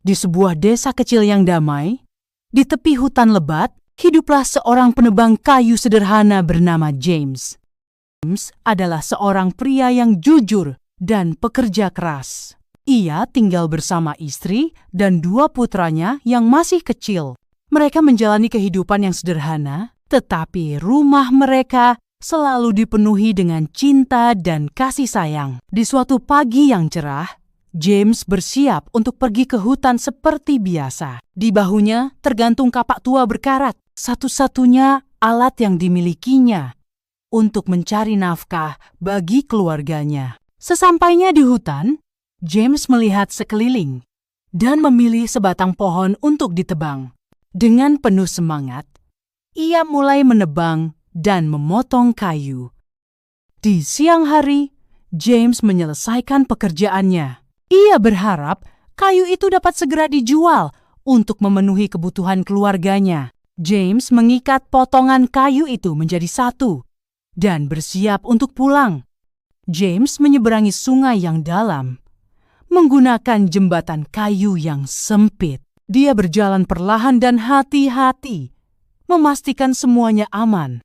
Di sebuah desa kecil yang damai, di tepi hutan lebat, hiduplah seorang penebang kayu sederhana bernama James. James adalah seorang pria yang jujur dan pekerja keras. Ia tinggal bersama istri dan 2 putranya yang masih kecil. Mereka menjalani kehidupan yang sederhana, tetapi rumah mereka selalu dipenuhi dengan cinta dan kasih sayang. Di suatu pagi yang cerah, James bersiap untuk pergi ke hutan seperti biasa. Di bahunya tergantung kapak tua berkarat, satu-satunya alat yang dimilikinya untuk mencari nafkah bagi keluarganya. Sesampainya di hutan, James melihat sekeliling dan memilih sebatang pohon untuk ditebang. Dengan penuh semangat, ia mulai menebang dan memotong kayu. Di siang hari, James menyelesaikan pekerjaannya. Ia berharap kayu itu dapat segera dijual untuk memenuhi kebutuhan keluarganya. James mengikat potongan kayu itu menjadi satu dan bersiap untuk pulang. James menyeberangi sungai yang dalam menggunakan jembatan kayu yang sempit. Dia berjalan perlahan dan hati-hati, memastikan semuanya aman.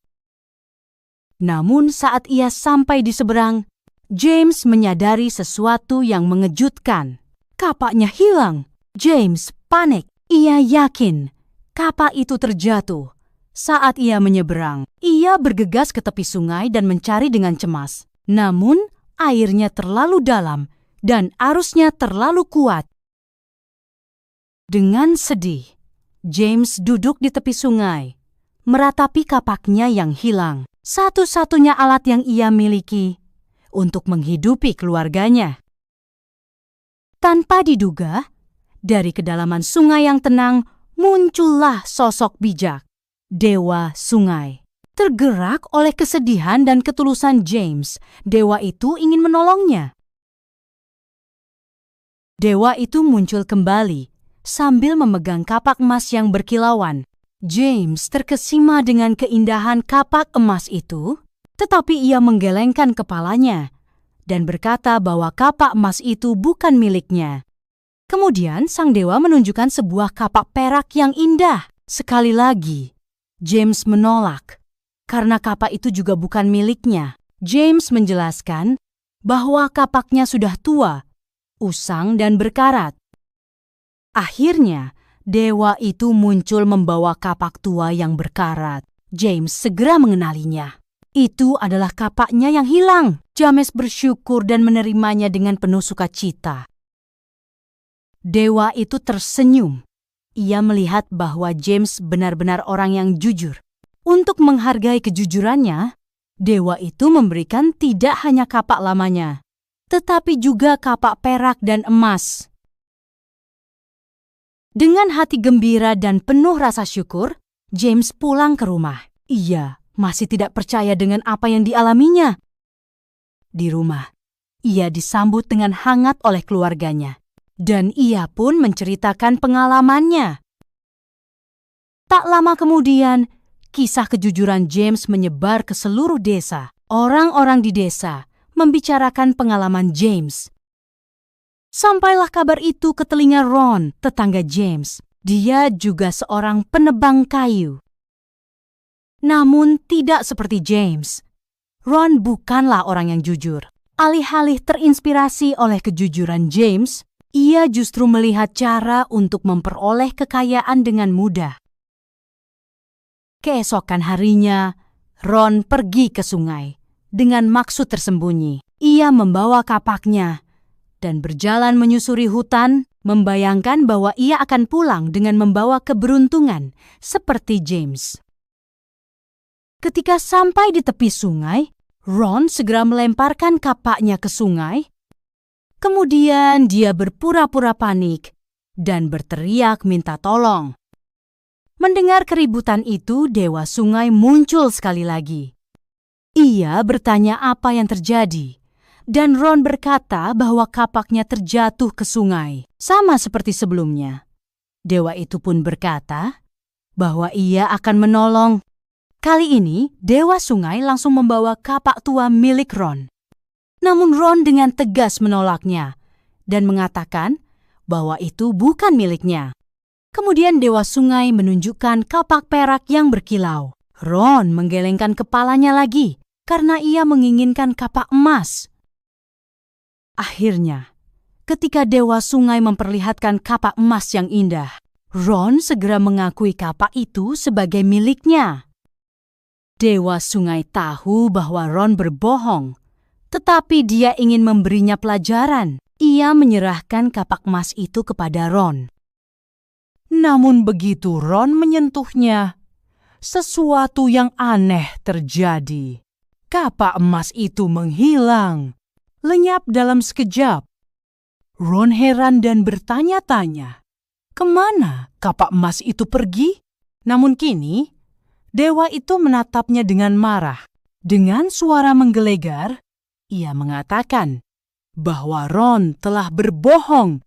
Namun saat ia sampai di seberang, James menyadari sesuatu yang mengejutkan. Kapaknya hilang. James panik. Ia yakin kapak itu terjatuh. Saat ia menyeberang, ia bergegas ke tepi sungai dan mencari dengan cemas. Namun, airnya terlalu dalam dan arusnya terlalu kuat. Dengan sedih, James duduk di tepi sungai, meratapi kapaknya yang hilang. Satu-satunya alat yang ia miliki untuk menghidupi keluarganya. Tanpa diduga, dari kedalaman sungai yang tenang muncullah sosok bijak, Dewa Sungai. Tergerak oleh kesedihan dan ketulusan James, dewa itu ingin menolongnya. Dewa itu muncul kembali sambil memegang kapak emas yang berkilauan. James terkesima dengan keindahan kapak emas itu, tetapi ia menggelengkan kepalanya dan berkata bahwa kapak emas itu bukan miliknya. Kemudian sang dewa menunjukkan sebuah kapak perak yang indah. Sekali lagi, James menolak karena kapak itu juga bukan miliknya. James menjelaskan bahwa kapaknya sudah tua, usang dan berkarat. Akhirnya, dewa itu muncul membawa kapak tua yang berkarat. James segera mengenalinya. Itu adalah kapaknya yang hilang. James bersyukur dan menerimanya dengan penuh sukacita. Dewa itu tersenyum. Ia melihat bahwa James benar-benar orang yang jujur. Untuk menghargai kejujurannya, dewa itu memberikan tidak hanya kapak lamanya, tetapi juga kapak perak dan emas. Dengan hati gembira dan penuh rasa syukur, James pulang ke rumah. Ia masih tidak percaya dengan apa yang dialaminya. Di rumah, ia disambut dengan hangat oleh keluarganya, dan ia pun menceritakan pengalamannya. Tak lama kemudian, kisah kejujuran James menyebar ke seluruh desa. Orang-orang di desa membicarakan pengalaman James. Sampailah kabar itu ke telinga Ron, tetangga James. Dia juga seorang penebang kayu. Namun tidak seperti James. Ron bukanlah orang yang jujur. Alih-alih terinspirasi oleh kejujuran James, ia justru melihat cara untuk memperoleh kekayaan dengan mudah. Keesokan harinya, Ron pergi ke sungai dengan maksud tersembunyi. Ia membawa kapaknya dan berjalan menyusuri hutan, membayangkan bahwa ia akan pulang dengan membawa keberuntungan seperti James. Ketika sampai di tepi sungai, Ron segera melemparkan kapaknya ke sungai. Kemudian dia berpura-pura panik dan berteriak minta tolong. Mendengar keributan itu, Dewa Sungai muncul sekali lagi. Ia bertanya apa yang terjadi, dan Ron berkata bahwa kapaknya terjatuh ke sungai, sama seperti sebelumnya. Dewa itu pun berkata bahwa ia akan menolong. Kali ini, Dewa Sungai langsung membawa kapak tua milik Ron. Namun Ron dengan tegas menolaknya dan mengatakan bahwa itu bukan miliknya. Kemudian Dewa Sungai menunjukkan kapak perak yang berkilau. Ron menggelengkan kepalanya lagi karena ia menginginkan kapak emas. Akhirnya, ketika Dewa Sungai memperlihatkan kapak emas yang indah, Ron segera mengakui kapak itu sebagai miliknya. Dewa Sungai tahu bahwa Ron berbohong, tetapi dia ingin memberinya pelajaran. Ia menyerahkan kapak emas itu kepada Ron. Namun begitu Ron menyentuhnya, sesuatu yang aneh terjadi. Kapak emas itu menghilang, lenyap dalam sekejap. Ron heran dan bertanya-tanya, kemana kapak emas itu pergi? Namun kini, dewa itu menatapnya dengan marah. Dengan suara menggelegar, ia mengatakan bahwa Ron telah berbohong.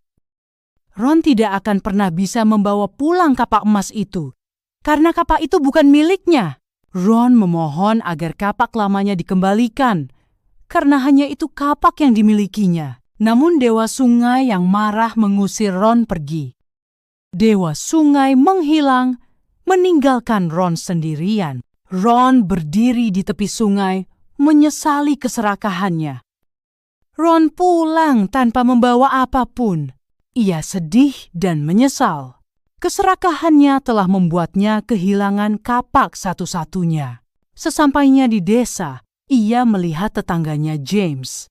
Ron tidak akan pernah bisa membawa pulang kapak emas itu, karena kapak itu bukan miliknya. Ron memohon agar kapak lamanya dikembalikan, karena hanya itu kapak yang dimilikinya. Namun Dewa Sungai yang marah mengusir Ron pergi. Dewa Sungai menghilang, meninggalkan Ron sendirian. Ron berdiri di tepi sungai, menyesali keserakahannya. Ron pulang tanpa membawa apapun. Ia sedih dan menyesal. Keserakahannya telah membuatnya kehilangan kapak satu-satunya. Sesampainya di desa, ia melihat tetangganya James.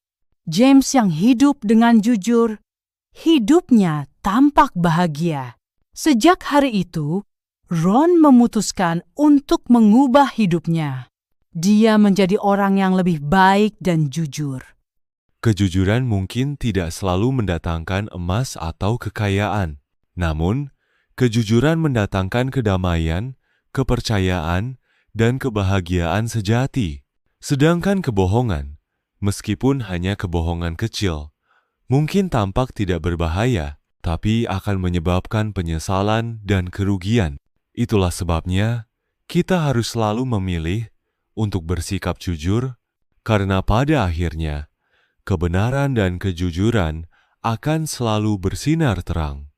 James yang hidup dengan jujur, hidupnya tampak bahagia. Sejak hari itu, Ron memutuskan untuk mengubah hidupnya. Dia menjadi orang yang lebih baik dan jujur. Kejujuran mungkin tidak selalu mendatangkan emas atau kekayaan. Namun, kejujuran mendatangkan kedamaian, kepercayaan, dan kebahagiaan sejati. Sedangkan kebohongan, meskipun hanya kebohongan kecil, mungkin tampak tidak berbahaya, tapi akan menyebabkan penyesalan dan kerugian. Itulah sebabnya, kita harus selalu memilih untuk bersikap jujur, karena pada akhirnya, kebenaran dan kejujuran akan selalu bersinar terang.